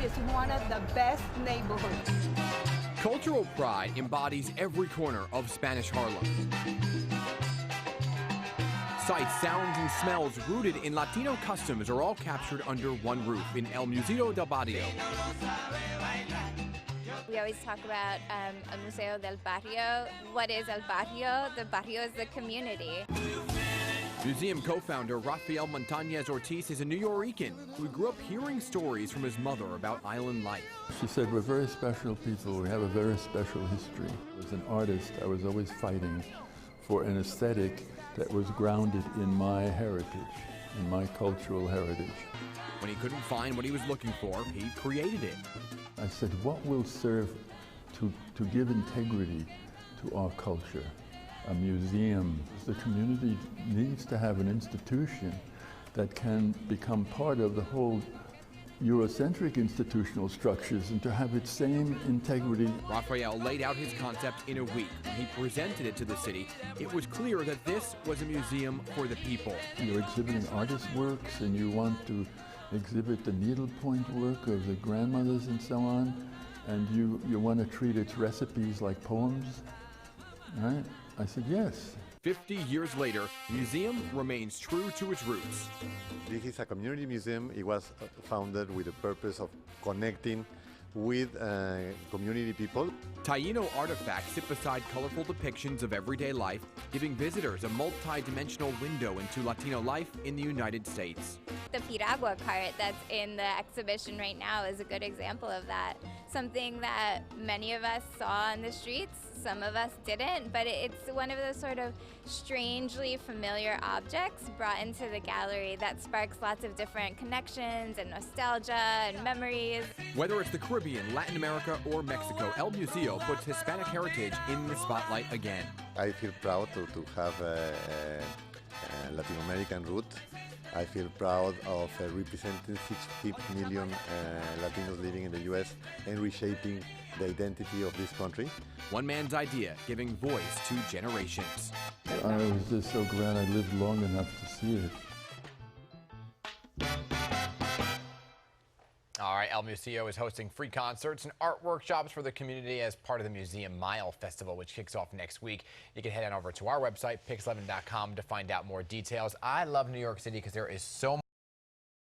is one of the best neighborhoods. Cultural pride embodies every corner of Spanish Harlem. Sights, sounds, and smells rooted in Latino customs are all captured under one roof in El Museo del Barrio. We always talk about a Museo del Barrio. What is El Barrio? The barrio is the community. Museum co-founder Rafael Montañez Ortiz is a New Yorican who grew up hearing stories from his mother about island life. She said, we're very special people. We have a very special history. As an artist, I was always fighting for an aesthetic that was grounded in my heritage, in my cultural heritage. When he couldn't find what he was looking for, he created it. I said, what will serve to give integrity to our culture? A museum. The community needs to have an institution that can become part of the whole Eurocentric institutional structures and to have its same integrity. Rafael laid out his concept in a week. When he presented it to the city, it was clear that this was a museum for the people. You're exhibiting artist works and you want to exhibit the needlepoint work of the grandmothers and so on, and you want to treat its recipes like poems, right? I said, yes. 50 years later, the museum remains true to its roots. This is a community museum. It was founded with the purpose of connecting with community people. Taino artifacts sit beside colorful depictions of everyday life, giving visitors a multi-dimensional window into Latino life in the United States. The piragua cart that's in the exhibition right now is a good example of that. Something that many of us saw on the streets, some of us didn't, but it's one of those sort of strangely familiar objects brought into the gallery that sparks lots of different connections and nostalgia and memories. Whether it's the Caribbean, Latin America, or Mexico, El Museo puts Hispanic heritage in the spotlight again. I feel proud to have a Latin American root. I feel proud of representing 60 million Latinos living in the U.S. and reshaping the identity of this country. One man's idea, giving voice to generations. I was just so glad I lived long enough to see it. All right, El Museo is hosting free concerts and art workshops for the community as part of the Museum Mile Festival, which kicks off next week. You can head on over to our website, pix11.com, to find out more details. I love New York City because there is so much